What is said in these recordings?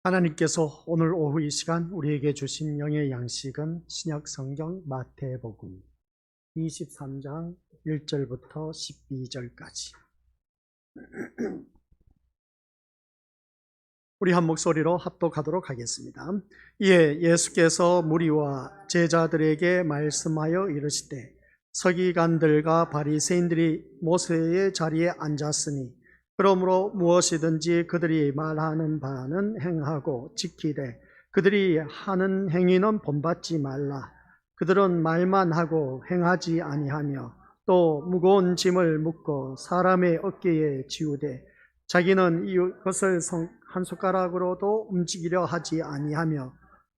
하나님께서 오늘 오후 이 시간 우리에게 주신 영의 양식은 신약 성경 마태복음 23장 1절부터 12절까지. 우리 한 목소리로 합독하도록 하겠습니다. 이에 예수께서 무리와 제자들에게 말씀하여 이르시되, 서기관들과 바리새인들이 모세의 자리에 앉았으니 그러므로 무엇이든지 그들이 말하는 바는 행하고 지키되 그들이 하는 행위는 본받지 말라. 그들은 말만 하고 행하지 아니하며 또 무거운 짐을 묻고 사람의 어깨에 지우되 자기는 이것을 한 숟가락으로도 움직이려 하지 아니하며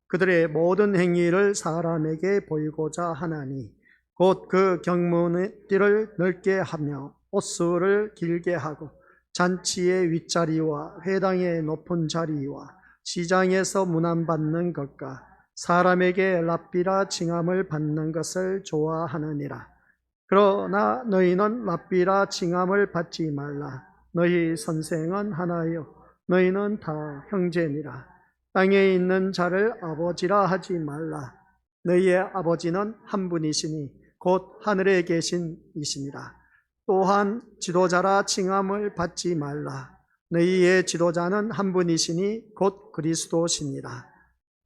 그들의 모든 행위를 사람에게 보이고자 하나니 곧 그 경문띠를 넓게 하며 옷수를 길게 하고 잔치의 윗자리와 회당의 높은 자리와 시장에서 문안받는 것과 사람에게 랍비라 칭함을 받는 것을 좋아하느니라. 그러나 너희는 랍비라 칭함을 받지 말라. 너희 선생은 하나요 너희는 다 형제니라. 땅에 있는 자를 아버지라 하지 말라. 너희의 아버지는 한 분이시니 곧 하늘에 계신 이시니라. 또한 지도자라 칭함을 받지 말라. 너희의 지도자는 한 분이시니 곧 그리스도시니라.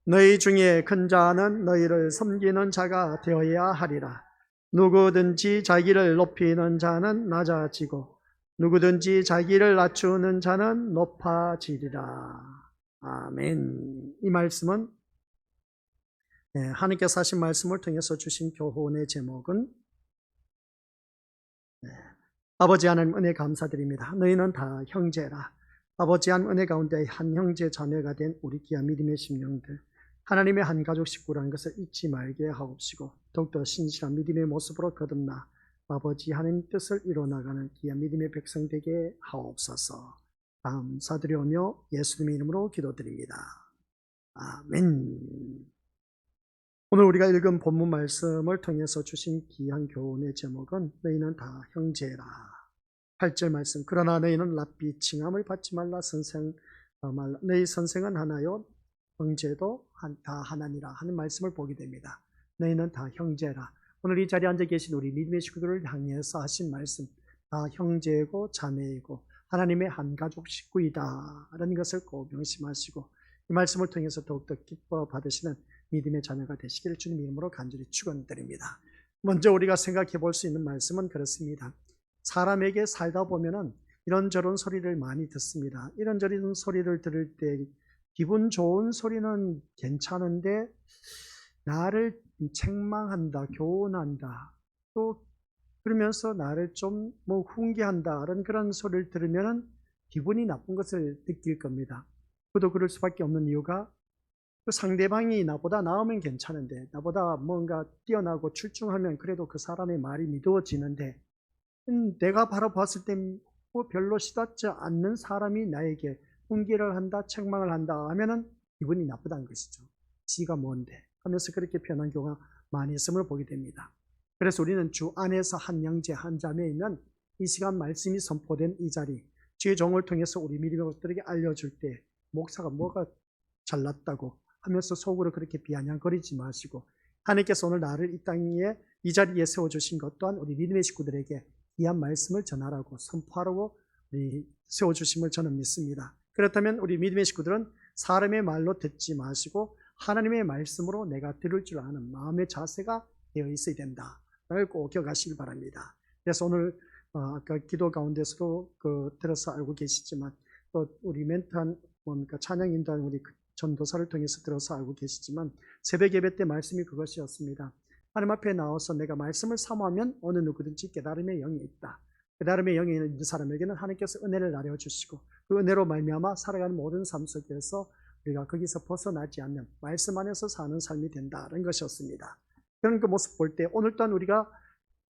너희 중에 큰 자는 너희를 섬기는 자가 되어야 하리라. 누구든지 자기를 높이는 자는 낮아지고 누구든지 자기를 낮추는 자는 높아지리라. 아멘. 이 말씀은 하나님께서 하신 말씀을 통해서 주신 교훈의 제목은 아버지 하나님 은혜 감사드립니다. 너희는 다 형제라. 아버지 한 은혜 가운데 한 형제 자매가 된 우리 귀한 믿음의 심령들, 하나님의 한 가족 식구라는 것을 잊지 말게 하옵시고 더욱더 신실한 믿음의 모습으로 거듭나 아버지 하나님 뜻을 이뤄나가는 귀한 믿음의 백성 되게 하옵소서. 감사드리오며 예수님의 이름으로 기도드립니다. 아멘. 오늘 우리가 읽은 본문 말씀을 통해서 주신 귀한 교훈의 제목은 너희는 다 형제라. 8절 말씀. 그러나 너희는 랍비 칭함을 받지 말라. 너희 선생은 하나요 형제도 다 하나니라 하는 말씀을 보게 됩니다. 너희는 다 형제라. 오늘 이 자리에 앉아 계신 우리 믿음의 식구들을 향해서 하신 말씀, 다 형제이고 자매이고 하나님의 한 가족 식구이다 라는 것을 꼭 명심하시고 이 말씀을 통해서 더욱더 기뻐 받으시는 믿음의 자녀가 되시기를 주님 이름으로 간절히 축원드립니다. 먼저 우리가 생각해 볼 수 있는 말씀은 그렇습니다. 사람에게 살다 보면은 이런저런 소리를 많이 듣습니다. 이런저런 소리를 들을 때 기분 좋은 소리는 괜찮은데 나를 책망한다, 교훈한다, 또 그러면서 나를 좀 훈계한다 그런 소리를 들으면은 기분이 나쁜 것을 느낄 겁니다. 그도 그럴 수밖에 없는 이유가 그 상대방이 나보다 나으면 괜찮은데 나보다 뭔가 뛰어나고 출중하면 그래도 그 사람의 말이 믿어지는데 내가 바로 봤을 때 별로 시답지 않는 사람이 나에게 훈계를 한다, 책망을 한다 하면은 기분이 나쁘다는 것이죠. 지가 뭔데 하면서 그렇게 표현한 경우가 많이 있음을 보게 됩니다. 그래서 우리는 주 안에서 한 형제 한 자매이면 이 시간 말씀이 선포된 이 자리 주의 종을 통해서 우리 믿음의 것들에게 알려줄 때 목사가 뭐가 잘났다고 하면서 속으로 그렇게 비아냥거리지 마시고 하나님께서 오늘 나를 이 땅에 이 자리에 세워주신 것 또한 우리 믿음의 식구들에게 귀한 말씀을 전하라고 선포하라고 세워주심을 저는 믿습니다. 그렇다면 우리 믿음의 식구들은 사람의 말로 듣지 마시고 하나님의 말씀으로 내가 들을 줄 아는 마음의 자세가 되어 있어야 된다. 를 꼭 기억하시기 바랍니다. 그래서 오늘 아까 기도 가운데서도 들어서 알고 계시지만 또 우리 멘트한 찬양 인도한 우리 전도사를 통해서 들어서 알고 계시지만 새벽 예배 때 말씀이 그것이었습니다. 하나님 앞에 나와서 내가 말씀을 사모하면 어느 누구든지 깨달음의 영이 있다. 깨달음의 영이 있는 사람에게는 하나님께서 은혜를 나눠주시고 그 은혜로 말미암아 살아가는 모든 삶 속에서 우리가 거기서 벗어나지 않는 말씀 안에서 사는 삶이 된다는 것이었습니다. 그런 그 모습 볼 때 오늘 또한 우리가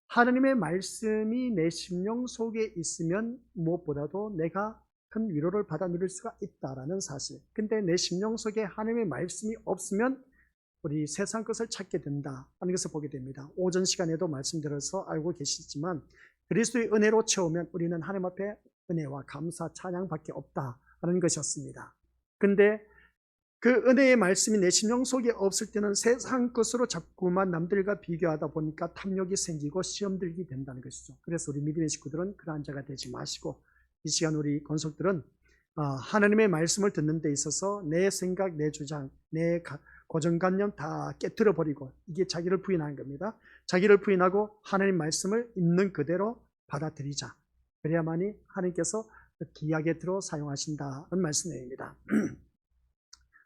하나님의 말씀이 내 심령 속에 있으면 무엇보다도 내가 큰 위로를 받아 누릴 수가 있다라는 사실. 근데 내 심령 속에 하나님의 말씀이 없으면 우리 세상 것을 찾게 된다 하는 것을 보게 됩니다. 오전 시간에도 말씀드려서 알고 계시지만 그리스도의 은혜로 채우면 우리는 하나님 앞에 은혜와 감사, 찬양밖에 없다라는 것이었습니다. 근데 그 은혜의 말씀이 내 심령 속에 없을 때는 세상 것으로 자꾸만 남들과 비교하다 보니까 탐욕이 생기고 시험 들게 된다는 것이죠. 그래서 우리 믿음의 식구들은 그러한 자가 되지 마시고, 이 시간 우리 권속들은 하나님의 말씀을 듣는 데 있어서 내 생각, 내 주장, 내 고정관념 다 깨트려 버리고, 이게 자기를 부인하는 겁니다. 자기를 부인하고 하나님 말씀을 있는 그대로 받아들이자. 그래야만이 하나님께서 귀하게 들어 사용하신다는 말씀입니다.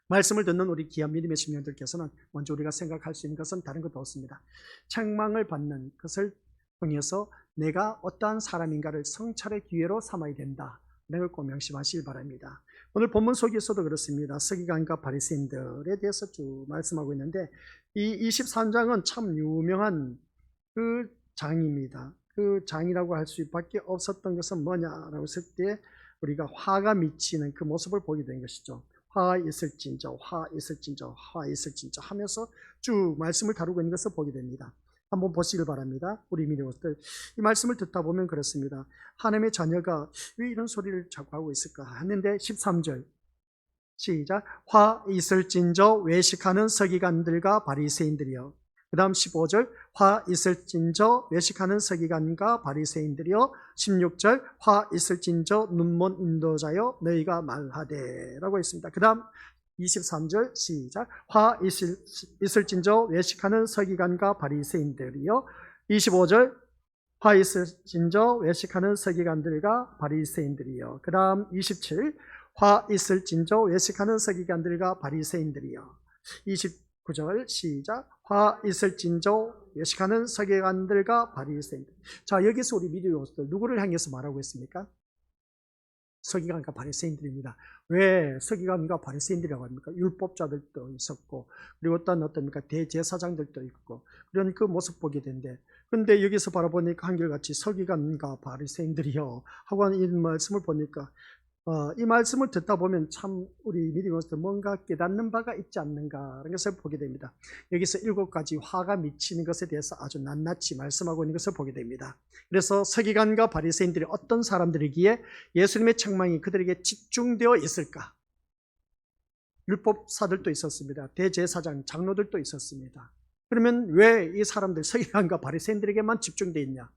말씀을 듣는 우리 귀한 믿음의 심령들께서는 먼저 우리가 생각할 수 있는 것은 다른 것도 없습니다. 책망을 받는 것을 통해서 내가 어떠한 사람인가를 성찰의 기회로 삼아야 된다. 이걸 꼭 명심하시길 바랍니다. 오늘 본문 속에서도 그렇습니다. 서기관과 바리새인들에 대해서 쭉 말씀하고 있는데, 이 23장은 참 유명한 그 장입니다. 그 장이라고 할 수밖에 없었던 것은 뭐냐라고 했을 때 우리가 화가 미치는 그 모습을 보게 된 것이죠. 화 있을진저, 화 있을진저, 화 있을진저 하면서 쭉 말씀을 다루고 있는 것을 보게 됩니다. 한번 보시길 바랍니다. 우리 믿음들, 이 말씀을 듣다 보면 그렇습니다. 하나님의 자녀가 왜 이런 소리를 자꾸 하고 있을까 하는데, 13절 시작. 화 있을진저 외식하는 서기관들과 바리새인들이여. 그 다음 15절 화 있을진저 외식하는 서기관과 바리새인들이여. 16절 화 있을진저 눈먼 인도자여 너희가 말하되 라고 했습니다. 그 다음 23절 시작. 화 있을진저 외식하는 서기관과 바리새인들이여. 25절 화 있을진저 외식하는 서기관들과 바리새인들이여. 그 다음 27 화 있을진저 외식하는 서기관들과 바리새인들이여. 29절 시작. 화 있을진저 외식하는 서기관들과 바리새인들. 자, 여기서 우리 믿음의 모습들 누구를 향해서 말하고 있습니까? 서기관과 바리새인들입니다. 왜 서기관과 바리새인들이라고 합니까? 율법자들도 있었고, 그리고 어떻습니까? 대제사장들도 있고, 그런 그 모습 보게 되는데, 근데 여기서 바라보니까 한결같이 서기관과 바리새인들이요 하고 하는 이 말씀을 보니까, 이 말씀을 듣다 보면 참 우리 믿음으로서 뭔가 깨닫는 바가 있지 않는가 하는 것을 보게 됩니다. 여기서 7가지 화가 미치는 것에 대해서 아주 낱낱이 말씀하고 있는 것을 보게 됩니다. 그래서 서기관과 바리새인들이 어떤 사람들이기에 예수님의 책망이 그들에게 집중되어 있을까? 율법사들도 있었습니다. 대제사장, 장로들도 있었습니다. 그러면 왜 이 사람들 서기관과 바리새인들에게만 집중되어 있냐?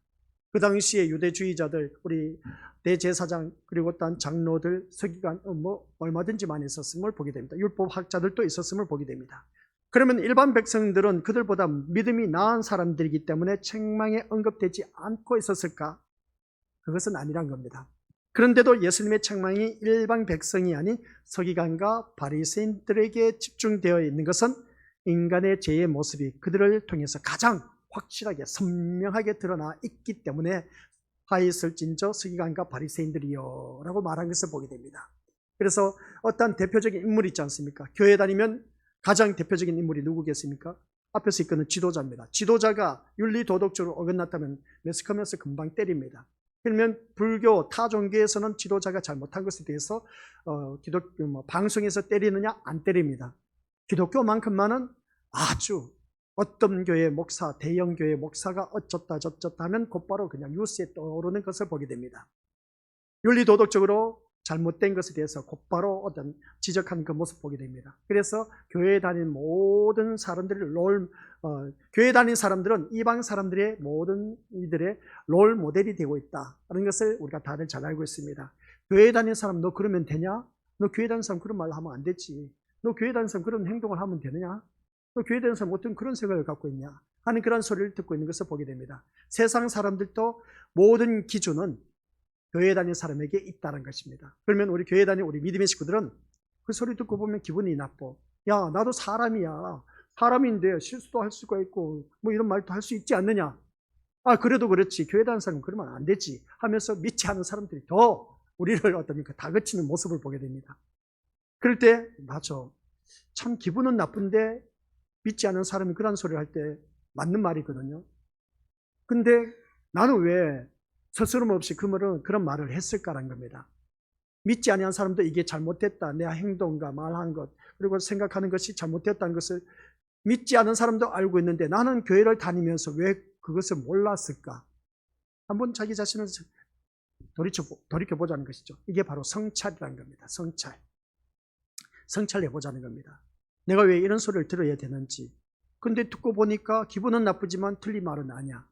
그 당시에 유대주의자들, 우리 대제사장, 그리고 또 장로들, 서기관, 얼마든지 많이 있었음을 보게 됩니다. 율법학자들도 있었음을 보게 됩니다. 그러면 일반 백성들은 그들보다 믿음이 나은 사람들이기 때문에 책망에 언급되지 않고 있었을까? 그것은 아니란 겁니다. 그런데도 예수님의 책망이 일반 백성이 아닌 서기관과 바리새인들에게 집중되어 있는 것은 인간의 죄의 모습이 그들을 통해서 가장 확실하게 선명하게 드러나 있기 때문에 화 있을진저 서기관과 바리새인들이요 라고 말한 것을 보게 됩니다. 그래서 어떤 대표적인 인물이 있지 않습니까? 교회 다니면 가장 대표적인 인물이 누구겠습니까? 앞에서 이끄는 지도자입니다. 지도자가 윤리도덕적으로 어긋났다면 매스컴에서 금방 때립니다. 그러면 불교 타 종교에서는 지도자가 잘못한 것에 대해서 방송에서 때리느냐? 안 때립니다. 기독교만큼만은 아주 어떤 교회 목사, 대형 교회 목사가 어쩌다 저쩌다 하면 곧바로 그냥 뉴스에 떠오르는 것을 보게 됩니다. 윤리도덕적으로 잘못된 것에 대해서 곧바로 어떤 지적하는 그 모습 보게 됩니다. 그래서 교회에 다니는 모든 사람들이 교회에 다니는 사람들은 이방 사람들의 모든 이들의 롤 모델이 되고 있다는 것을 우리가 다들 잘 알고 있습니다. 교회에 다니는 사람 너 그러면 되냐? 너 교회에 다니는 사람 그런 말 하면 안 되지. 너 교회에 다니는 사람 그런 행동을 하면 되느냐? 또 교회에 대한 사람 어떤 그런 생각을 갖고 있냐 하는 그런 소리를 듣고 있는 것을 보게 됩니다. 세상 사람들도 모든 기준은 교회 다니는 사람에게 있다는 것입니다. 그러면 우리 교회 다니는 우리 믿음의 식구들은 그 소리 듣고 보면 기분이 나빠. 야, 나도 사람이야. 사람인데 실수도 할 수가 있고 뭐 이런 말도 할 수 있지 않느냐. 아, 그래도 그렇지. 교회 다니는 사람은 그러면 안 되지 하면서 믿지 않는 사람들이 더 우리를 어떻습니까? 다그치는 모습을 보게 됩니다. 그럴 때 맞아. 참 기분은 나쁜데 믿지 않는 사람이 그런 소리를 할 때 맞는 말이거든요. 근데 나는 왜 서스럼 없이 그런 말을 했을까라는 겁니다. 믿지 아니한 사람도 이게 잘못됐다. 내 행동과 말한 것, 그리고 생각하는 것이 잘못됐다는 것을 믿지 않은 사람도 알고 있는데 나는 교회를 다니면서 왜 그것을 몰랐을까? 한번 자기 자신을 돌이켜보자는 것이죠. 이게 바로 성찰이라는 겁니다. 성찰. 성찰해보자는 겁니다. 내가 왜 이런 소리를 들어야 되는지. 근데 듣고 보니까 기분은 나쁘지만 틀린 말은 아니야.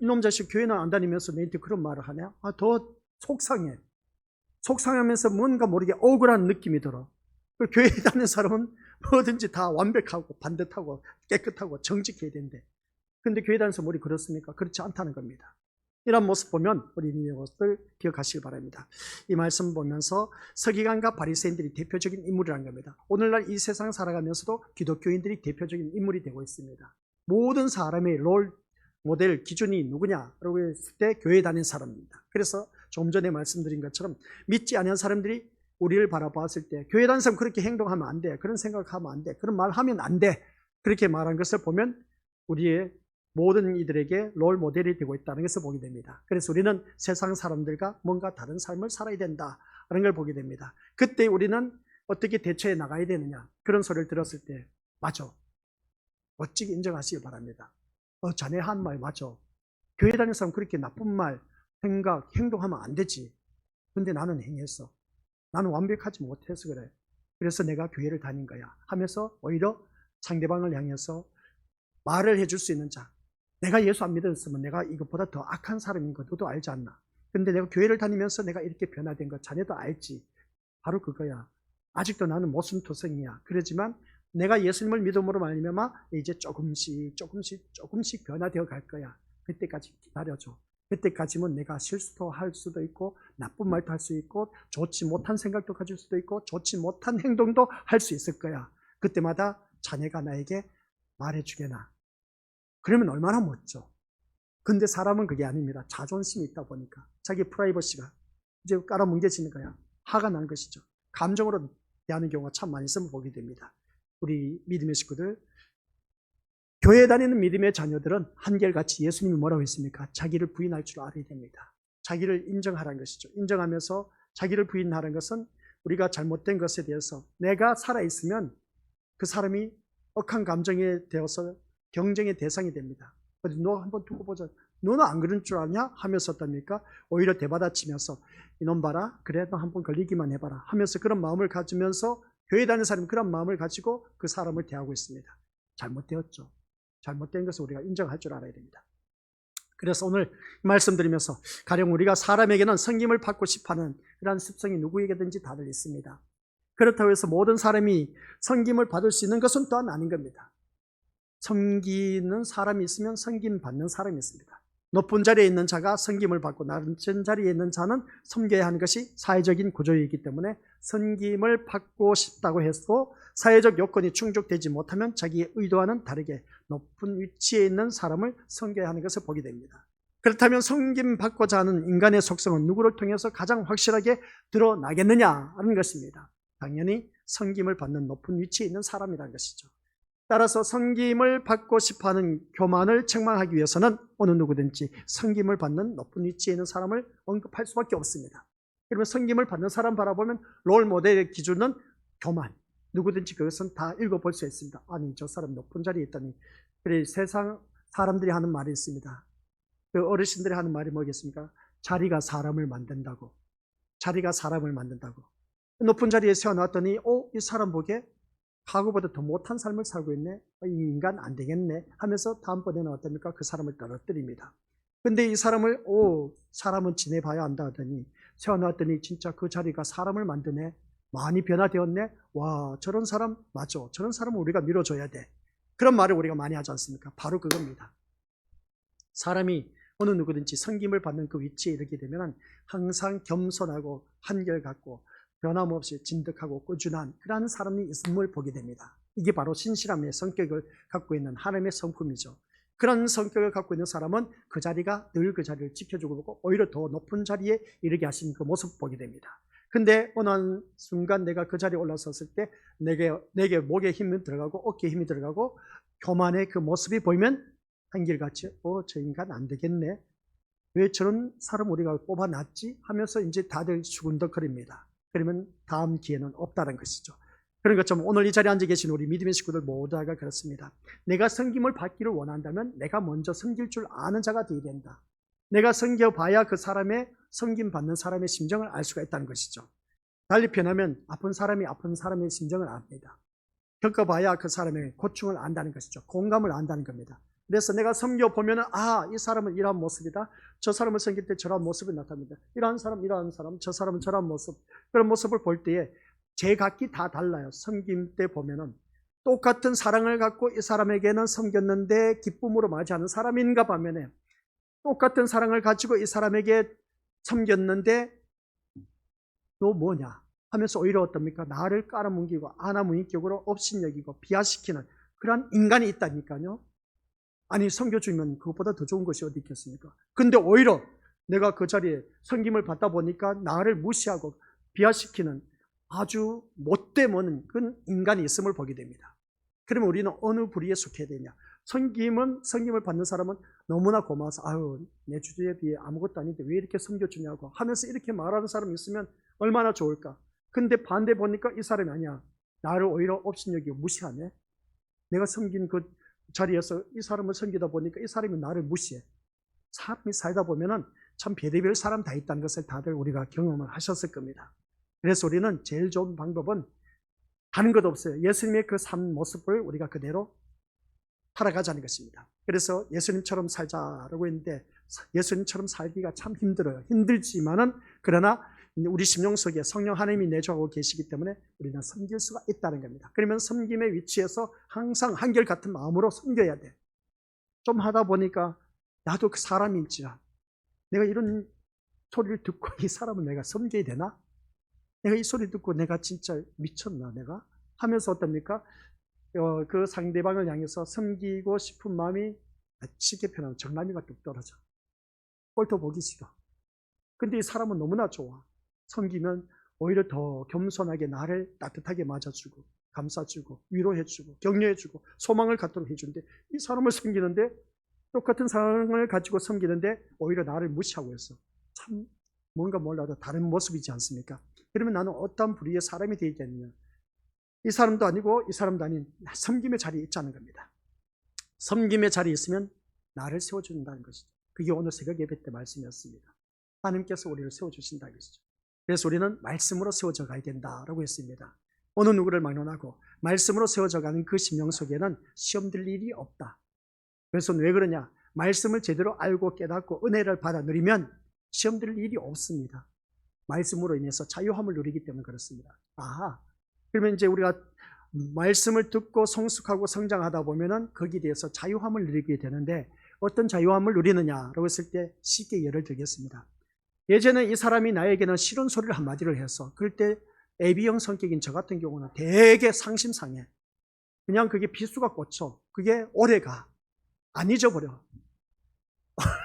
이놈 자식 교회는 안 다니면서 너한테 그런 말을 하냐? 더 속상해. 속상하면서 뭔가 모르게 억울한 느낌이 들어. 교회에 다니는 사람은 뭐든지 다 완벽하고 반듯하고 깨끗하고 정직해야 된대. 근데 교회 다니면서 머리 그렇습니까? 그렇지 않다는 겁니다. 이런 모습 보면 우리 이것을 기억하시기 바랍니다. 이 말씀 보면서 서기관과 바리새인들이 대표적인 인물이라는 겁니다. 오늘날 이 세상 살아가면서도 기독교인들이 대표적인 인물이 되고 있습니다. 모든 사람의 롤 모델 기준이 누구냐라고 했을 때 교회 다니는 사람입니다. 그래서 조금 전에 말씀드린 것처럼 믿지 않은 사람들이 우리를 바라봤을 때 교회 다니는 사람 그렇게 행동하면 안 돼. 그런 생각하면 안 돼. 그런 말 하면 안 돼. 그렇게 말한 것을 보면 우리의 모든 이들에게 롤 모델이 되고 있다는 것을 보게 됩니다. 그래서 우리는 세상 사람들과 뭔가 다른 삶을 살아야 된다는 걸 보게 됩니다. 그때 우리는 어떻게 대처해 나가야 되느냐 그런 소리를 들었을 때 맞아. 멋지게 인정하시기 바랍니다. 자네 한 말 맞아. 교회 다니는 사람 그렇게 나쁜 말, 생각, 행동하면 안 되지. 근데 나는 행했어. 나는 완벽하지 못해서 그래. 그래서 내가 교회를 다닌 거야 하면서 오히려 상대방을 향해서 말을 해줄 수 있는 자. 내가 예수 안 믿었으면 내가 이것보다 더 악한 사람인 거 너도 알지 않나? 근데 내가 교회를 다니면서 내가 이렇게 변화된 거 자네도 알지? 바로 그거야. 아직도 나는 모순토성이야. 그러지만 내가 예수님을 믿음으로 말미암아 이제 조금씩 변화되어 갈 거야. 그때까지 기다려줘. 그때까지면 내가 실수도 할 수도 있고 나쁜 말도 할 수 있고 좋지 못한 생각도 가질 수도 있고 좋지 못한 행동도 할 수 있을 거야. 그때마다 자네가 나에게 말해주게나. 그러면 얼마나 멋져. 근데 사람은 그게 아닙니다. 자존심이 있다 보니까 자기 프라이버시가 이제 깔아뭉개지는 거야. 화가 나는 것이죠. 감정으로 대하는 경우가 참 많이 있으면 보게 됩니다. 우리 믿음의 식구들, 교회 다니는 믿음의 자녀들은 한결같이 예수님이 뭐라고 했습니까? 자기를 부인할 줄 알아야 됩니다. 자기를 인정하라는 것이죠. 인정하면서 자기를 부인하는 것은 우리가 잘못된 것에 대해서 내가 살아있으면 그 사람이 억한 감정에 되어서 경쟁의 대상이 됩니다. 너 한번 두고 보자. 너는 안 그런 줄 아냐? 하면서 어떻습니까? 오히려 대받아치면서 이놈 봐라. 그래 너 한번 걸리기만 해봐라. 하면서 그런 마음을 가지면서 교회 다니는 사람이 그런 마음을 가지고 그 사람을 대하고 있습니다. 잘못되었죠. 잘못된 것을 우리가 인정할 줄 알아야 됩니다. 그래서 오늘 말씀드리면서 가령 우리가 사람에게는 섬김을 받고 싶어하는 그런 습성이 누구에게든지 다들 있습니다. 그렇다고 해서 모든 사람이 섬김을 받을 수 있는 것은 또한 아닌 겁니다. 섬기는 사람이 있으면 섬김 받는 사람이 있습니다. 높은 자리에 있는 자가 섬김을 받고 낮은 자리에 있는 자는 섬겨야 하는 것이 사회적인 구조이기 때문에 섬김을 받고 싶다고 해도 사회적 요건이 충족되지 못하면 자기의 의도와는 다르게 높은 위치에 있는 사람을 섬겨야 하는 것을 보게 됩니다. 그렇다면 섬김 받고자 하는 인간의 속성은 누구를 통해서 가장 확실하게 드러나겠느냐 하는 것입니다. 당연히 섬김을 받는 높은 위치에 있는 사람이라는 것이죠. 따라서 섬김을 받고 싶어하는 교만을 책망하기 위해서는 어느 누구든지 섬김을 받는 높은 위치에 있는 사람을 언급할 수밖에 없습니다. 그러면 섬김을 받는 사람 바라보면 롤 모델의 기준은 교만. 누구든지 그것은 다 읽어볼 수 있습니다. 아니 저 사람 높은 자리에 있다니. 그래 세상 사람들이 하는 말이 있습니다. 그 어르신들이 하는 말이 뭐겠습니까? 자리가 사람을 만든다고. 자리가 사람을 만든다고. 높은 자리에 세워놨더니 이 사람 보기에 과거보다 더 못한 삶을 살고 있네. 이 인간 안 되겠네 하면서 다음번에는 어떻습니까? 그 사람을 떨어뜨립니다. 근데 이 사람을 사람은 지내봐야 한다 하더니 세워놨더니 진짜 그 자리가 사람을 만드네. 많이 변화되었네. 와 저런 사람 맞아. 저런 사람은 우리가 밀어줘야 돼. 그런 말을 우리가 많이 하지 않습니까? 바로 그겁니다. 사람이 어느 누구든지 섬김을 받는 그 위치에 이르게 되면 항상 겸손하고 한결같고 변함없이 진득하고 꾸준한 그러한 사람이 있음을 보게 됩니다. 이게 바로 신실함의 성격을 갖고 있는 하나님의 성품이죠. 그런 성격을 갖고 있는 사람은 그 자리가 늘 그 자리를 지켜주고 오히려 더 높은 자리에 이르게 하신 그 모습을 보게 됩니다. 근데 어느 순간 내가 그 자리에 올라섰을 때 내게 목에 힘이 들어가고 어깨에 힘이 들어가고 교만의 그 모습이 보이면 한결같이 저 인간 안 되겠네. 왜 저런 사람 우리가 뽑아놨지? 하면서 이제 다들 수군덕거립니다. 그러면 다음 기회는 없다는 것이죠. 그런 것처럼 오늘 이 자리에 앉아 계신 우리 믿음의 식구들 모두가 그렇습니다. 내가 섬김을 받기를 원한다면 내가 먼저 섬길 줄 아는 자가 되어야 된다. 내가 섬겨봐야 그 사람의 섬김 받는 사람의 심정을 알 수가 있다는 것이죠. 달리 표현하면 아픈 사람이 아픈 사람의 심정을 압니다. 겪어봐야 그 사람의 고충을 안다는 것이죠. 공감을 안다는 겁니다. 그래서 내가 섬겨보면 이 사람은 이러한 모습이다. 저 사람을 섬길 때 저러한 모습이 나타납니다. 이러한 사람, 저 사람은 저러한 모습. 그런 모습을 볼 때에 제각기 다 달라요. 섬김 때 보면은 똑같은 사랑을 갖고 이 사람에게는 섬겼는데 기쁨으로 맞이하는 사람인가 반면에 똑같은 사랑을 가지고 이 사람에게 섬겼는데 너 뭐냐 하면서 오히려 어떻습니까? 나를 깔아뭉기고 아나무인격으로 업신여기고 비하시키는 그런 인간이 있다니까요. 아니 섬겨주면 그것보다 더 좋은 것이 어디 있겠습니까? 근데 오히려 내가 그 자리에 섬김을 받다 보니까 나를 무시하고 비하시키는 아주 못되는 그런 인간이 있음을 보게 됩니다. 그러면 우리는 어느 부류에 속해야 되냐? 섬김을 받는 사람은 너무나 고마워서 내 주제에 비해 아무것도 아닌데 왜 이렇게 섬겨주냐고 하면서 이렇게 말하는 사람이 있으면 얼마나 좋을까? 근데 반대 보니까 이 사람이 아니야. 나를 오히려 업신여기고 무시하네. 내가 섬긴 그 자리에서 이 사람을 섬기다 보니까 이 사람이 나를 무시해. 사람이 살다 보면은 참 별의별 사람 다 있다는 것을 다들 우리가 경험을 하셨을 겁니다. 그래서 우리는 제일 좋은 방법은 다른 것 없어요. 예수님의 그 삶 모습을 우리가 그대로 살아가자는 것입니다. 그래서 예수님처럼 살자라고 했는데 예수님처럼 살기가 참 힘들어요. 힘들지만은 그러나 우리 심령 속에 성령 하나님이 내주하고 계시기 때문에 우리는 섬길 수가 있다는 겁니다. 그러면 섬김의 위치에서 항상 한결같은 마음으로 섬겨야 돼. 좀 하다 보니까 나도 그 사람인지라 내가 이런 소리를 듣고 이 사람을 내가 섬겨야 되나? 내가 이 소리 듣고 내가 진짜 미쳤나 내가? 하면서 어떻습니까? 그 상대방을 향해서 섬기고 싶은 마음이 쉽게 표현하면 정남이가 뚝 떨어져. 꼴도 보기 싫어. 근데 이 사람은 너무나 좋아. 섬기면 오히려 더 겸손하게 나를 따뜻하게 맞아주고 감싸주고 위로해주고 격려해주고 소망을 갖도록 해주는데 이 사람을 섬기는데 똑같은 사랑을 가지고 섬기는데 오히려 나를 무시하고 있어. 참 뭔가 몰라도 다른 모습이지 않습니까? 그러면 나는 어떤 부류의 사람이 되겠느냐? 이 사람도 아니고 이 사람도 아닌 섬김의 자리에 있자는 겁니다. 섬김의 자리에 있으면 나를 세워준다는 것이죠. 그게 오늘 새벽 예배 때 말씀이었습니다. 하나님께서 우리를 세워주신다는 것이죠. 그래서 우리는 말씀으로 세워져 가야 된다라고 했습니다. 어느 누구를 막론하고 말씀으로 세워져 가는 그 심령 속에는 시험 들 일이 없다. 그래서 왜 그러냐? 말씀을 제대로 알고 깨닫고 은혜를 받아 누리면 시험 들 일이 없습니다. 말씀으로 인해서 자유함을 누리기 때문에 그렇습니다. 그러면 이제 우리가 말씀을 듣고 성숙하고 성장하다 보면은 거기에 대해서 자유함을 누리게 되는데 어떤 자유함을 누리느냐라고 했을 때 쉽게 예를 들겠습니다. 예전에 이 사람이 나에게는 싫은 소리를 한마디를 해서 그럴 때 A형 성격인 저 같은 경우는 되게 상심상해. 그냥 그게 비수가 꽂혀. 그게 오래가. 안 잊어버려.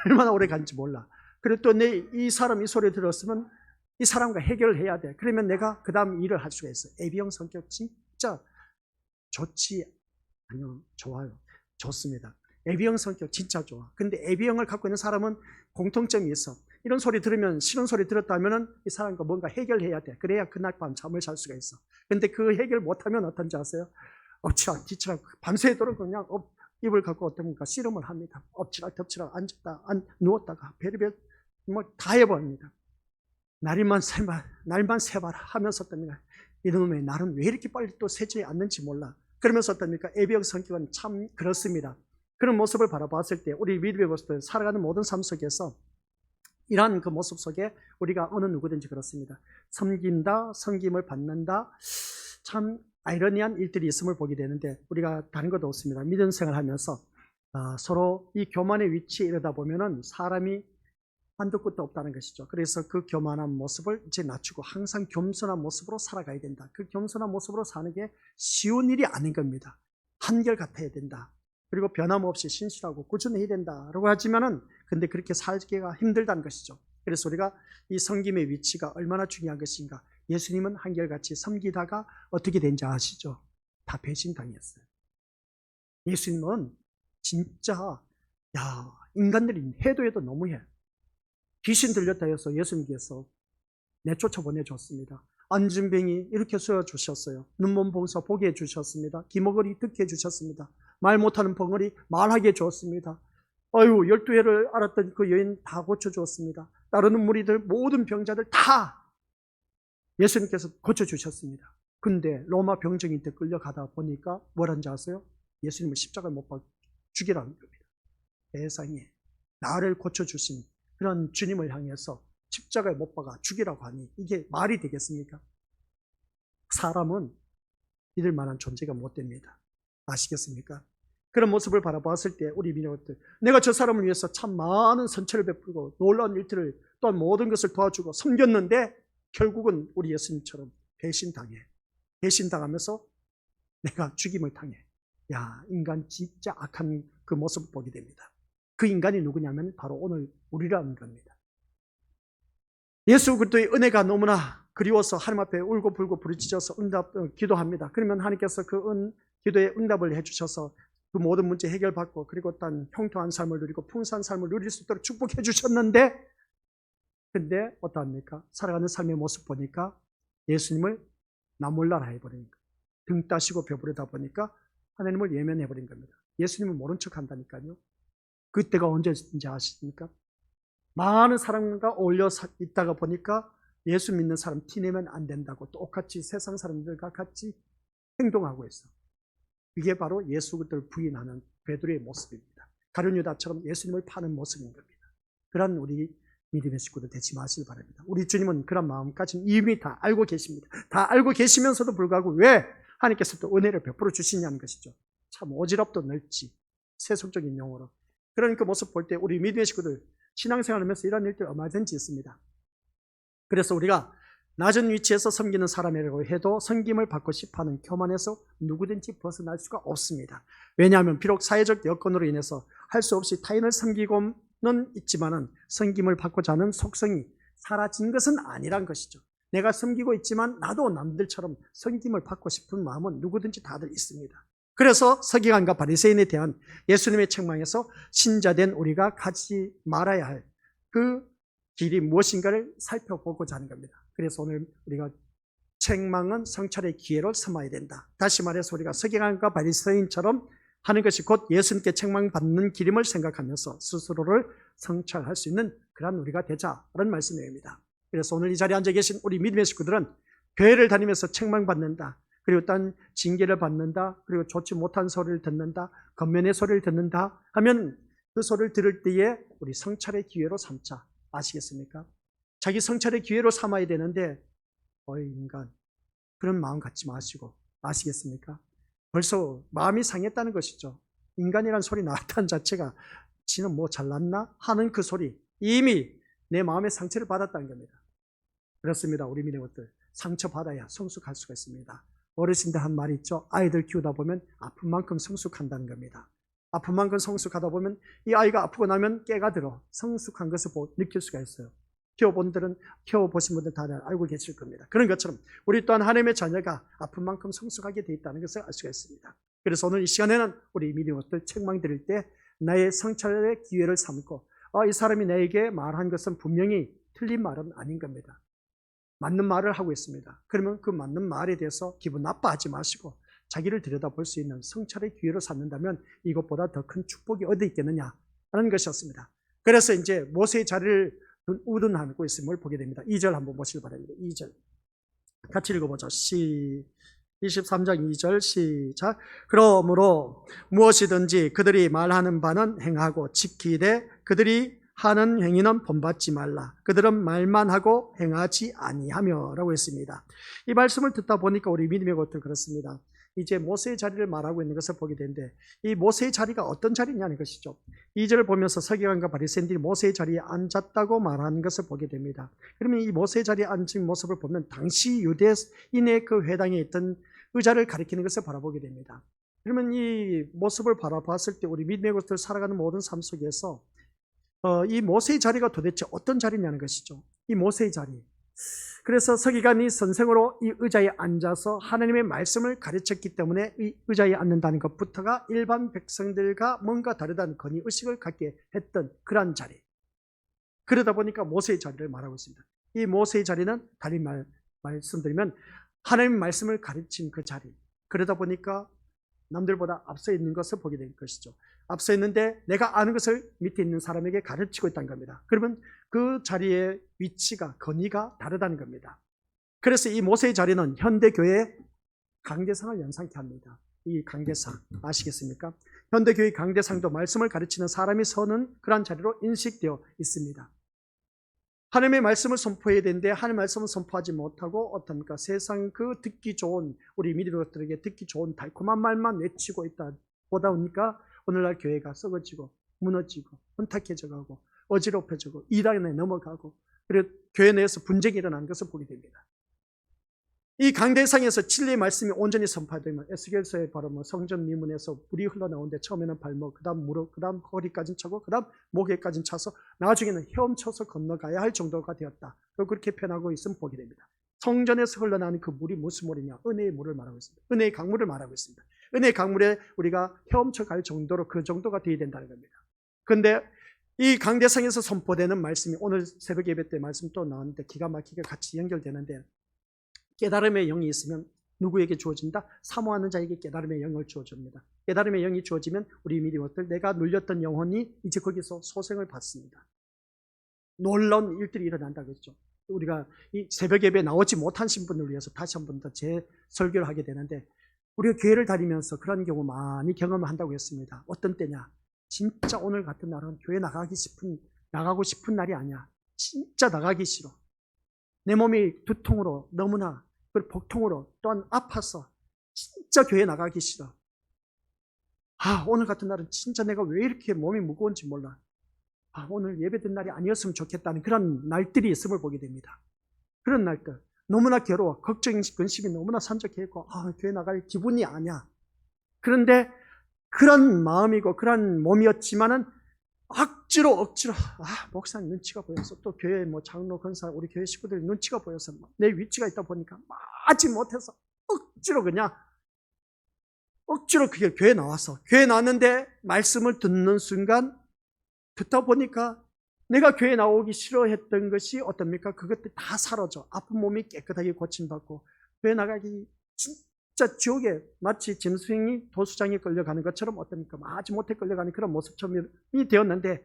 얼마나 오래 간지 몰라. 그리고 또 이 사람 이 소리 들었으면 이 사람과 해결을 해야 돼. 그러면 내가 그 다음 일을 할 수가 있어. A형 성격 진짜 좋지? 아니요, 좋아요. 좋습니다. AB형 성격 진짜 좋아. 근데 AB형을 갖고 있는 사람은 공통점이 있어. 이런 소리 들으면 싫은 소리 들었다면 이 사람과 뭔가 해결해야 돼. 그래야 그날 밤 잠을 잘 수가 있어. 근데 그 해결 못하면 어떤지 아세요? 엎치락 뒤치락 밤새도록 그냥 입을 갖고 어떻습니까? 씨름을 합니다. 엎치락 덮치락 앉았다 누웠다가 별의별 뭐 다 해버립니다. 날만 세봐라 하면서 어떻습니까? 이놈의 날은 왜 이렇게 빨리 또 새지 않는지 몰라. 그러면서 어떻습니까? AB형 성격은 참 그렇습니다. 그런 모습을 바라봤을 때 우리 믿음의 모습을 살아가는 모든 삶 속에서 이러한 그 모습 속에 우리가 어느 누구든지 그렇습니다. 섬긴다, 섬김을 받는다. 참 아이러니한 일들이 있음을 보게 되는데 우리가 다른 것도 없습니다. 믿음 생활하면서 서로 이 교만의 위치에 이르다 보면은 사람이 한도 끝도 없다는 것이죠. 그래서 그 교만한 모습을 이제 낮추고 항상 겸손한 모습으로 살아가야 된다. 그 겸손한 모습으로 사는 게 쉬운 일이 아닌 겁니다. 한결같아야 된다. 그리고 변함없이 신실하고 꾸준해야 된다라고 하지만은 근데 그렇게 살기가 힘들다는 것이죠. 그래서 우리가 이 섬김의 위치가 얼마나 중요한 것인가. 예수님은 한결같이 섬기다가 어떻게 된지 아시죠? 다 배신당했어요. 예수님은 진짜 인간들이 해도 너무해. 귀신 들렸다 해서 예수님께서 내쫓아 보내줬습니다. 안진뱅이 이렇게 쏘여주셨어요. 눈먼 봉사 보게 해주셨습니다. 기머거리 듣게 해주셨습니다. 말 못하는 벙어리 말하게 해주었습니다. 12해를 앓았던 그 여인 다 고쳐주었습니다. 따르는 무리들 모든 병자들 다 예수님께서 고쳐주셨습니다. 근데 로마 병정한테 끌려가다 보니까 뭐라는지 아세요? 예수님을 십자가에 못 박아 죽이라는 겁니다. 세상에 나를 고쳐주신 그런 주님을 향해서 십자가에 못 박아 죽이라고 하니 이게 말이 되겠습니까? 사람은 믿을 만한 존재가 못 됩니다. 아시겠습니까? 그런 모습을 바라봤을 때 우리 민족들, 내가 저 사람을 위해서 참 많은 선처를 베풀고 놀라운 일들을 또한 모든 것을 도와주고 섬겼는데 결국은 우리 예수님처럼 배신당하면서 내가 죽임을 당해. 야, 인간 진짜 악한 그 모습을 보게 됩니다. 그 인간이 누구냐면 바로 오늘 우리라는 겁니다. 예수 그리스도의 은혜가 너무나 그리워서 하나님 앞에 울고불고 부르짖어서 기도합니다. 그러면 하나님께서 그 기도에 응답을 해주셔서 그 모든 문제 해결받고 그리고 또 형통한 삶을 누리고 풍성한 삶을 누릴 수 있도록 축복해 주셨는데, 근데 어떠합니까? 살아가는 삶의 모습 보니까 예수님을 나 몰라라 해버린 거예요. 등 따시고 배부르다 보니까 하나님을 예면해버린 겁니다. 예수님을 모른 척 한다니까요. 그때가 언제인지 아십니까? 많은 사람과 어울려 있다가 보니까 예수 믿는 사람 티내면 안 된다고 똑같이 세상 사람들과 같이 행동하고 있어. 이게 바로 예수 그리스도를 부인하는 베드로의 모습입니다. 가룟 유다처럼 예수님을 파는 모습인 겁니다. 그런 우리 믿음의 식구들 되지 마시기 바랍니다. 우리 주님은 그런 마음까지는 이미 다 알고 계십니다. 다 알고 계시면서도 불구하고 왜 하나님께서 또 은혜를 베풀어 주시냐는 것이죠. 참 오지랖도 넓지, 세속적인 용어로. 그런 그 모습 볼 때 우리 믿음의 식구들 신앙생활을 하면서 이런 일들 얼마든지 있습니다. 그래서 우리가 낮은 위치에서 섬기는 사람이라고 해도 섬김을 받고 싶어하는 교만에서 누구든지 벗어날 수가 없습니다. 왜냐하면 비록 사회적 여건으로 인해서 할 수 없이 타인을 섬기고는 있지만은 섬김을 받고자 하는 속성이 사라진 것은 아니란 것이죠. 내가 섬기고 있지만 나도 남들처럼 섬김을 받고 싶은 마음은 누구든지 다들 있습니다. 그래서 서기관과 바리새인에 대한 예수님의 책망에서 신자된 우리가 가지 말아야 할 그 길이 무엇인가를 살펴보고자 하는 겁니다. 그래서 오늘 우리가 책망은 성찰의 기회로 삼아야 된다. 다시 말해서 우리가 서기관과 바리새인처럼 하는 것이 곧 예수님께 책망받는 길임을 생각하면서 스스로를 성찰할 수 있는 그런 우리가 되자라는 말씀입니다. 그래서 오늘 이 자리에 앉아 계신 우리 믿음의 식구들은 교회를 다니면서 책망받는다, 그리고 딴 징계를 받는다, 그리고 좋지 못한 소리를 듣는다, 겉면의 소리를 듣는다 하면 그 소리를 들을 때에 우리 성찰의 기회로 삼자. 아시겠습니까? 자기 성찰의 기회로 삼아야 되는데 어이 인간, 그런 마음 갖지 마시고, 아시겠습니까? 벌써 마음이 상했다는 것이죠. 인간이란 소리 나왔다는 자체가 지는 뭐 잘났나 하는 그 소리, 이미 내 마음의 상처를 받았다는 겁니다. 그렇습니다. 우리 믿는 것들 상처받아야 성숙할 수가 있습니다. 어르신들 한 말이 있죠. 아이들 키우다 보면 아픈 만큼 성숙한다는 겁니다. 아픈 만큼 성숙하다 보면 이 아이가 아프고 나면 깨가 들어 성숙한 것을 느낄 수가 있어요. 키워보신 분들 다 알고 계실 겁니다. 그런 것처럼 우리 또한 하나님의 자녀가 아픈 만큼 성숙하게 되어 있다는 것을 알 수가 있습니다. 그래서 오늘 이 시간에는 우리 믿음의 것들 책망 드릴 때 나의 성찰의 기회를 삼고 이 사람이 나에게 말한 것은 분명히 틀린 말은 아닌 겁니다. 맞는 말을 하고 있습니다. 그러면 그 맞는 말에 대해서 기분 나빠하지 마시고 자기를 들여다볼 수 있는 성찰의 기회를 삼는다면 이것보다 더 큰 축복이 어디 있겠느냐 하는 것이었습니다. 그래서 이제 모세의 자리를 우둔하고 있음을 보게 됩니다. 2절 한번 보시기 바랍니다. 2절 같이 읽어보죠. 23장 2절 시작. 그러므로 무엇이든지 그들이 말하는 바는 행하고 지키되 그들이 하는 행위는 본받지 말라. 그들은 말만 하고 행하지 아니하며 라고 했습니다. 이 말씀을 듣다 보니까 우리 믿음의 것들 그렇습니다. 이제 모세의 자리를 말하고 있는 것을 보게 되는데 이 모세의 자리가 어떤 자리냐는 것이죠. 2절을 보면서 서기관과 바리새인들이 모세의 자리에 앉았다고 말하는 것을 보게 됩니다. 그러면 이 모세의 자리에 앉은 모습을 보면 당시 유대인의 그 회당에 있던 의자를 가리키는 것을 바라보게 됩니다. 그러면 이 모습을 바라봤을 때 우리 믿음의 것들 살아가는 모든 삶 속에서 이 모세의 자리가 도대체 어떤 자리냐는 것이죠. 이 모세의 자리. 그래서 서기관이 선생으로 이 의자에 앉아서 하나님의 말씀을 가르쳤기 때문에 이 의자에 앉는다는 것부터가 일반 백성들과 뭔가 다르다는 건의의식을 갖게 했던 그러한 자리. 그러다 보니까 모세의 자리를 말하고 있습니다. 이 모세의 자리는 달리 말씀드리면 하나님의 말씀을 가르친 그 자리. 그러다 보니까 남들보다 앞서 있는 것을 보게 된 것이죠. 앞서 있는데 내가 아는 것을 밑에 있는 사람에게 가르치고 있다는 겁니다. 그러면 그 자리의 위치가, 건의가 다르다는 겁니다. 그래서 이 모세의 자리는 현대교회의 강대상을 연상케 합니다. 이 강대상 아시겠습니까? 현대교회 강대상도 말씀을 가르치는 사람이 서는 그런 자리로 인식되어 있습니다. 하나님의 말씀을 선포해야 되는데 하나님의 말씀을 선포하지 못하고 어떻습니까? 세상 그 듣기 좋은 우리 믿음의 것들에게 듣기 좋은 달콤한 말만 외치고 있다 보다 보니까 오늘날 교회가 썩어지고 무너지고 혼탁해져가고 어지럽혀지고 이단에 넘어가고 그리고 교회 내에서 분쟁이 일어나는 것을 보게 됩니다. 이 강대상에서 진리의 말씀이 온전히 선포되면 에스겔서에 바로 성전 미문에서 물이 흘러나오는데 처음에는 발목, 그 다음 무릎, 그 다음 허리까지 차고 그 다음 목에까지 차서 나중에는 헤엄쳐서 건너가야 할 정도가 되었다. 그렇게 표현하고 있으면 보게 됩니다. 성전에서 흘러나오는 그 물이 무슨 물이냐? 은혜의 물을 말하고 있습니다. 은혜의 강물을 말하고 있습니다. 은혜의 강물에 우리가 헤엄쳐 갈 정도로 그 정도가 되어야 된다는 겁니다. 그런데 이 강대상에서 선포되는 말씀이 오늘 새벽 예배 때 말씀 또 나왔는데 기가 막히게 같이 연결되는데 깨달음의 영이 있으면 누구에게 주어진다? 사모하는 자에게 깨달음의 영을 주어줍니다. 깨달음의 영이 주어지면 우리 믿음들 내가 눌렸던 영혼이 이제 거기서 소생을 받습니다. 놀라운 일들이 일어난다 그랬죠. 우리가 이 새벽 예배에 나오지 못하신 분을 위해서 다시 한 번 더 재설교를 하게 되는데 우리가 교회를 다니면서 그런 경우 많이 경험을 한다고 했습니다. 어떤 때냐? 진짜 오늘 같은 날은 교회 나가고 싶은 날이 아니야. 진짜 나가기 싫어. 내 몸이 두통으로 너무나 그리고 복통으로 또한 아파서 진짜 교회 나가기 싫어. 오늘 같은 날은 진짜 내가 왜 이렇게 몸이 무거운지 몰라. 오늘 예배된 날이 아니었으면 좋겠다는 그런 날들이 있음을 보게 됩니다. 그런 날들 너무나 괴로워. 걱정, 근심이 너무나 산적해 있고 교회 나갈 기분이 아니야. 그런데 그런 마음이고 그런 몸이었지만은 억지로 목사님 눈치가 보여서 또 교회 장로 권사 우리 교회 식구들 눈치가 보여서 내 위치가 있다 보니까 하지 못해서 억지로 그게 교회 나와서 교회 나왔는데 말씀을 듣는 순간 듣다 보니까 내가 교회 나오기 싫어했던 것이 어떻습니까? 그것들 다 사라져. 아픈 몸이 깨끗하게 고침받고 교회 나가기 진짜 지옥에 마치 짐승이 도수장에 끌려가는 것처럼 어떻습니까? 마지 못해 끌려가는 그런 모습처럼이 되었는데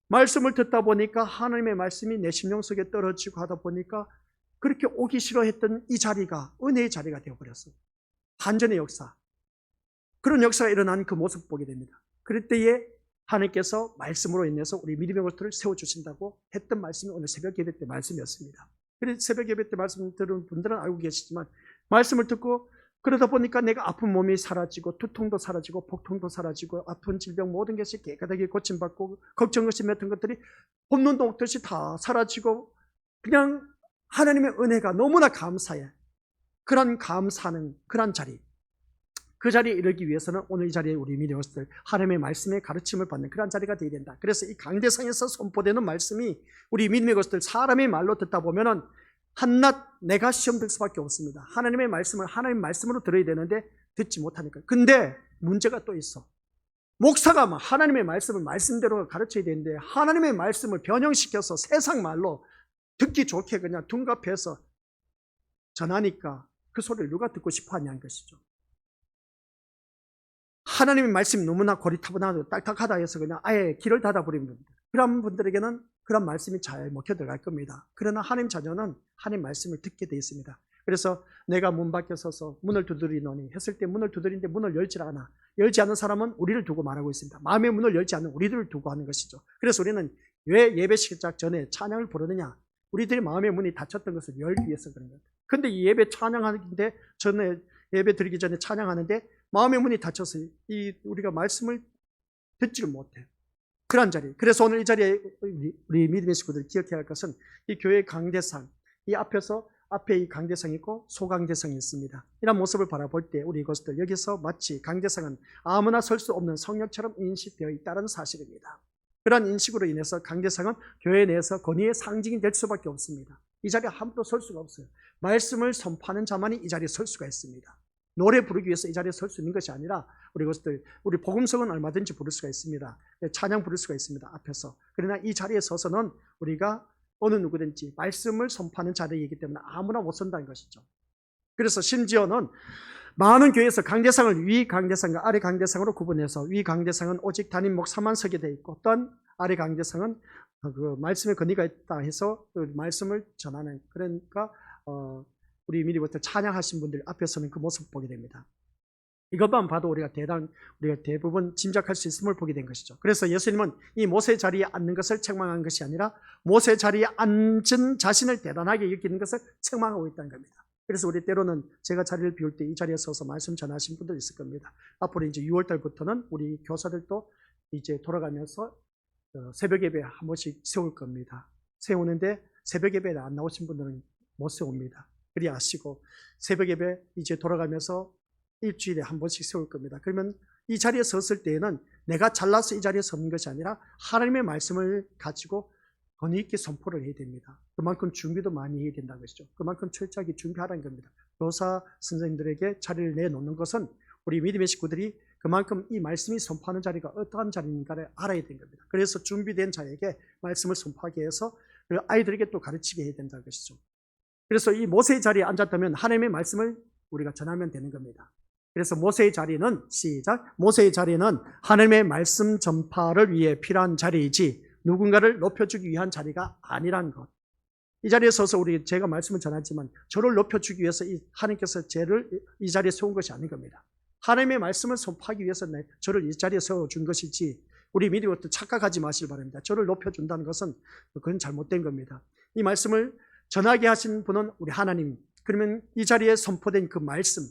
말씀을 듣다 보니까 하나님의 말씀이 내 심령 속에 떨어지고 하다 보니까 그렇게 오기 싫어했던 이 자리가 은혜의 자리가 되어버렸어요. 반전의 역사. 그런 역사가 일어난 그 모습을 보게 됩니다. 그럴 때에 하나님께서 말씀으로 인해서 우리 믿음의 것들을 세워주신다고 했던 말씀이 오늘 새벽 예배 때 말씀이었습니다. 그래서 새벽 예배 때 말씀 들은 분들은 알고 계시지만 말씀을 듣고 그러다 보니까 내가 아픈 몸이 사라지고 두통도 사라지고 복통도 사라지고 아픈 질병 모든 것이 깨끗하게 고침받고 걱정 것이 같은 것들이 홈런도 먹듯이 다 사라지고 그냥 하나님의 은혜가 너무나 감사해. 그런 감사하는 그런 자리. 그 자리에 이르기 위해서는 오늘 이 자리에 우리 믿음의 것들 하나님의 말씀의 가르침을 받는 그런 자리가 되어야 된다. 그래서 이 강대상에서 선포되는 말씀이 우리 믿음의 것들 사람의 말로 듣다 보면은 한낱 내가 시험 들 수밖에 없습니다. 하나님의 말씀을 하나님 말씀으로 들어야 되는데 듣지 못하니까. 근데 문제가 또 있어. 목사가 하나님의 말씀을 말씀대로 가르쳐야 되는데 하나님의 말씀을 변형시켜서 세상 말로 듣기 좋게 그냥 둔갑해서 전하니까 그 소리를 누가 듣고 싶어 하냐는 것이죠. 하나님의 말씀이 너무나 고리타분하고 딱딱하다 해서 그냥 아예 길을 닫아버린 분들. 그런 분들에게는 그런 말씀이 잘 먹혀 들어갈 겁니다. 그러나 하나님 자녀는 하나님 말씀을 듣게 되어 있습니다. 그래서 내가 문 밖에 서서 문을 두드리노니 했을 때 문을 두드리는데 문을 열지 않아. 열지 않는 사람은 우리를 두고 말하고 있습니다. 마음의 문을 열지 않는 우리들을 두고 하는 것이죠. 그래서 우리는 왜 예배 시작 전에 찬양을 부르느냐? 우리들의 마음의 문이 닫혔던 것을 열기 위해서 그런 거예요. 근데 이 예배 찬양하는데 전에 예배 드리기 전에 찬양하는데 마음의 문이 닫혀서 우리가 말씀을 듣지를 못해요. 그런 자리. 그래서 오늘 이 자리에 우리 믿음의 식구들 기억해야 할 것은 이 교회의 강대상, 이 앞에 이 강대상이 있고 소강대상이 있습니다. 이런 모습을 바라볼 때 우리 이것들 여기서 마치 강대상은 아무나 설 수 없는 성령처럼 인식되어 있다는 사실입니다. 그런 인식으로 인해서 강대상은 교회 내에서 권위의 상징이 될 수밖에 없습니다. 이 자리에 함부로 설 수가 없어요. 말씀을 선포하는 자만이 이 자리에 설 수가 있습니다. 노래 부르기 위해서 이 자리에 설 수 있는 것이 아니라 우리 복음성은 얼마든지 부를 수가 있습니다. 찬양 부를 수가 있습니다. 앞에서. 그러나 이 자리에 서서는 우리가 어느 누구든지 말씀을 선포하는 자리이기 때문에 아무나 못 선다는 것이죠. 그래서 심지어는 많은 교회에서 강대상을 위 강대상과 아래 강대상으로 구분해서 위 강대상은 오직 담임 목사만 서게 되어 있고 또한 아래 강대상은 그 말씀의 권위가 있다 해서 그 말씀을 전하는 그러니까 우리 미리부터 찬양하신 분들 앞에서는 그 모습을 보게 됩니다. 이것만 봐도 우리가 대부분 짐작할 수 있음을 보게 된 것이죠. 그래서 예수님은 이 모세 자리에 앉는 것을 책망한 것이 아니라 모세 자리에 앉은 자신을 대단하게 여기는 것을 책망하고 있다는 겁니다. 그래서 우리 때로는 제가 자리를 비울 때 이 자리에 서서 말씀 전하신 분들 있을 겁니다. 앞으로 이제 6월 달부터는 우리 교사들도 이제 돌아가면서 새벽 예배 한 번씩 세울 겁니다. 세우는데 새벽 예배에 안 나오신 분들은 못 세웁니다. 그리 아시고 새벽 예배 이제 돌아가면서 일주일에 한 번씩 세울 겁니다. 그러면 이 자리에 섰을 때에는 내가 잘나서 이 자리에 서는 것이 아니라 하나님의 말씀을 가지고 권위 있게 선포를 해야 됩니다. 그만큼 준비도 많이 해야 된다는 것이죠. 그만큼 철저하게 준비하라는 겁니다. 교사 선생님들에게 자리를 내놓는 것은 우리 믿음의 식구들이 그만큼 이 말씀이 선포하는 자리가 어떠한 자리인가를 알아야 되는 겁니다. 그래서 준비된 자에게 말씀을 선포하게 해서 아이들에게 또 가르치게 해야 된다는 것이죠. 그래서 이 모세의 자리에 앉았다면 하나님의 말씀을 우리가 전하면 되는 겁니다. 그래서 모세의 자리는 시작. 모세의 자리는 하나님의 말씀 전파를 위해 필요한 자리이지 누군가를 높여주기 위한 자리가 아니라는 것. 이 자리에 서서 제가 말씀을 전하지만 저를 높여주기 위해서 하나님께서 저를 이 자리에 세운 것이 아닌 겁니다. 하나님의 말씀을 선포하기 위해서 저를 이 자리에 세워준 것이지 우리 미리부터 착각하지 마시길 바랍니다. 저를 높여준다는 것은 그건 잘못된 겁니다. 이 말씀을 전하게 하신 분은 우리 하나님. 그러면 이 자리에 선포된 그 말씀,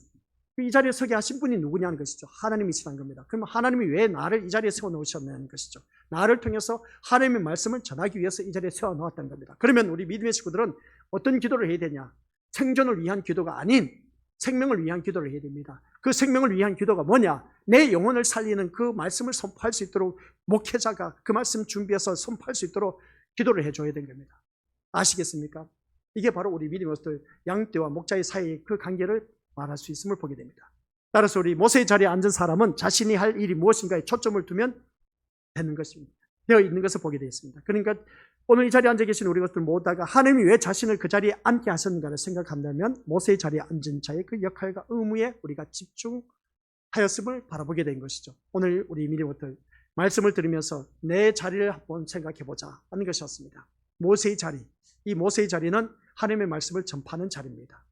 이 자리에 서게 하신 분이 누구냐는 것이죠. 하나님이시라는 겁니다. 그러면 하나님이 왜 나를 이 자리에 세워놓으셨냐는 것이죠. 나를 통해서 하나님의 말씀을 전하기 위해서 이 자리에 세워놓았다는 겁니다. 그러면 우리 믿음의 식구들은 어떤 기도를 해야 되냐? 생존을 위한 기도가 아닌 생명을 위한 기도를 해야 됩니다. 그 생명을 위한 기도가 뭐냐? 내 영혼을 살리는 그 말씀을 선포할 수 있도록 목회자가 그 말씀 준비해서 선포할 수 있도록 기도를 해줘야 되는 겁니다. 아시겠습니까? 이게 바로 우리 믿음의 양떼와 목자의 사이의 그 관계를 말할 수 있음을 보게 됩니다. 따라서 우리 모세의 자리에 앉은 사람은 자신이 할 일이 무엇인가에 초점을 두면 되는 것입니다. 되어 있는 것을 보게 되었습니다. 그러니까 오늘 이 자리에 앉아 계신 우리 것들 모두가 하나님이 왜 자신을 그 자리에 앉게 하셨는가를 생각한다면 모세의 자리에 앉은 자의 그 역할과 의무에 우리가 집중하였음을 바라보게 된 것이죠. 오늘 우리 미리부터 말씀을 들으면서 내 자리를 한번 생각해보자 하는 것이었습니다. 모세의 자리, 이 모세의 자리는 하나님의 말씀을 전파하는 자리입니다.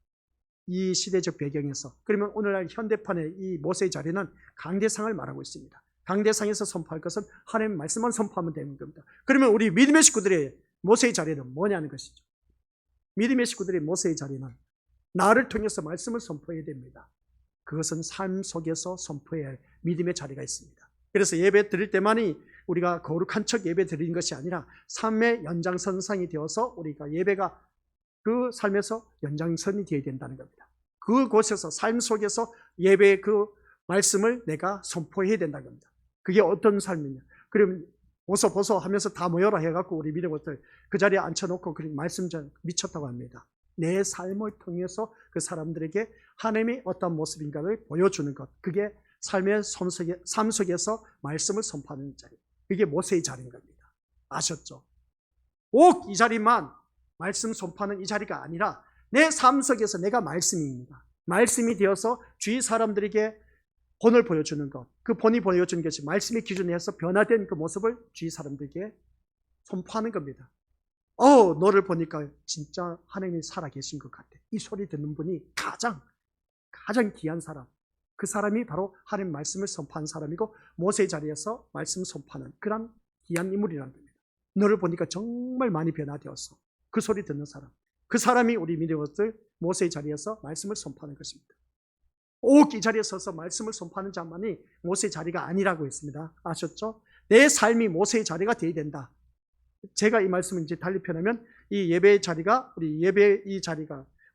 이 시대적 배경에서. 그러면 오늘날 현대판의 이 모세의 자리는 강대상을 말하고 있습니다. 강대상에서 선포할 것은 하나님의 말씀만 선포하면 되는 겁니다. 그러면 우리 믿음의 식구들의 모세의 자리는 뭐냐는 것이죠. 믿음의 식구들의 모세의 자리는 나를 통해서 말씀을 선포해야 됩니다. 그것은 삶 속에서 선포해야 할 믿음의 자리가 있습니다. 그래서 예배 드릴 때만이 우리가 거룩한 척 예배 드리는 것이 아니라 삶의 연장선상이 되어서 우리가 예배가 그 삶에서 연장선이 되어야 된다는 겁니다. 그곳에서 삶 속에서 예배의 그 말씀을 내가 선포해야 된다는 겁니다. 그게 어떤 삶이냐? 그러면 보소 하면서 다 모여라 해갖고 우리 믿음을 그 자리에 앉혀놓고 그 말씀 전 미쳤다고 합니다. 내 삶을 통해서 그 사람들에게 하나님이 어떤 모습인가를 보여주는 것. 그게 삶의 삶 속에서 말씀을 선포하는 자리. 그게 모세의 자리인 겁니다. 아셨죠? 꼭 이 자리만 말씀 선포하는 이 자리가 아니라 내 삶 속에서 내가 말씀입니다. 말씀이 되어서 주위 사람들에게 본을 보여주는 것. 그 본이 보여주는 것이 말씀의 기준에서 변화된 그 모습을 주위 사람들에게 선포하는 겁니다. 너를 보니까 진짜 하나님이 살아계신 것 같아. 이 소리 듣는 분이 가장 귀한 사람. 그 사람이 바로 하나님 말씀을 선포한 사람이고 모세의 자리에서 말씀 선포하는 그런 귀한 인물이라는 겁니다. 너를 보니까 정말 많이 변화되었어. 그 소리 듣는 사람. 그 사람이 우리 믿음의 모세의 자리에서 말씀을 선포하는 것입니다. 꼭 이 자리에 서서 말씀을 선포하는 자만이 모세의 자리가 아니라고 했습니다. 아셨죠? 내 삶이 모세의 자리가 되어야 된다. 제가 이 말씀을 이제 달리 표현하면 이 예배의 자리가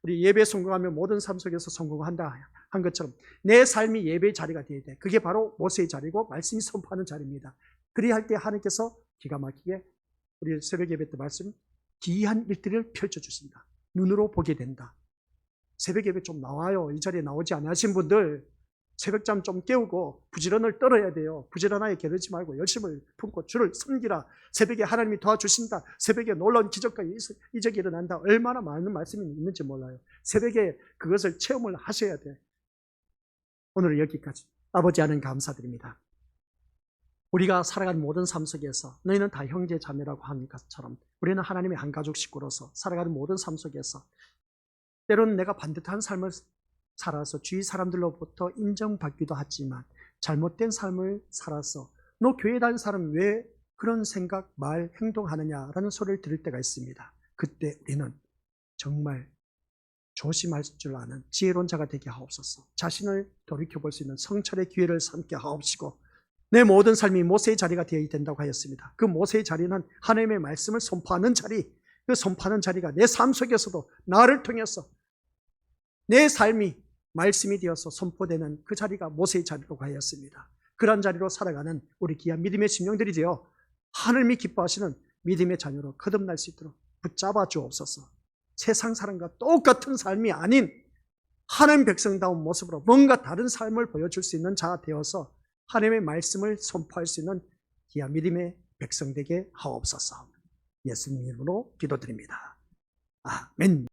우리 예배 성공하면 모든 삶 속에서 성공한다 한 것처럼 내 삶이 예배의 자리가 되어야 돼. 그게 바로 모세의 자리고 말씀이 선포하는 자리입니다. 그리할 때 하나님께서 기가 막히게 우리 새벽 예배 때 말씀 기이한 일들을 펼쳐주신다. 눈으로 보게 된다. 새벽 예배 좀 나와요. 이 자리에 나오지 않으신 분들 새벽잠 좀 깨우고 부지런을 떨어야 돼요. 부지런하게 게으르지 말고 열심을 품고 주를 섬기라. 새벽에 하나님이 도와주신다. 새벽에 놀라운 기적과 이적이 일어난다. 얼마나 많은 말씀이 있는지 몰라요. 새벽에 그것을 체험을 하셔야 돼. 오늘은 여기까지. 아버지 하나님 감사드립니다. 우리가 살아가는 모든 삶 속에서 너희는 다 형제 자매라고 하는 것처럼 우리는 하나님의 한 가족 식구로서 살아가는 모든 삶 속에서 때로는 내가 반듯한 삶을 살아서 주위 사람들로부터 인정받기도 하지만 잘못된 삶을 살아서 너 교회 다니는 사람 왜 그런 생각, 말, 행동하느냐라는 소리를 들을 때가 있습니다. 그때 우리는 정말 조심할 줄 아는 지혜로운 자가 되게 하옵소서. 자신을 돌이켜볼 수 있는 성찰의 기회를 삼게 하옵시고 내 모든 삶이 모세의 자리가 되어야 된다고 하였습니다. 그 모세의 자리는 하나님의 말씀을 선포하는 자리, 그 선포하는 자리가 내 삶 속에서도 나를 통해서 내 삶이 말씀이 되어서 선포되는 그 자리가 모세의 자리라고 하였습니다. 그런 자리로 살아가는 우리 귀한 믿음의 심령들이 되어 하나님이 기뻐하시는 믿음의 자녀로 거듭날 수 있도록 붙잡아 주옵소서. 세상 사람과 똑같은 삶이 아닌 하나님 백성다운 모습으로 뭔가 다른 삶을 보여줄 수 있는 자 되어서 하나님의 말씀을 선포할 수 있는 귀한 믿음의 백성 되게 하옵소서. 예수님 이름으로 기도드립니다. 아멘.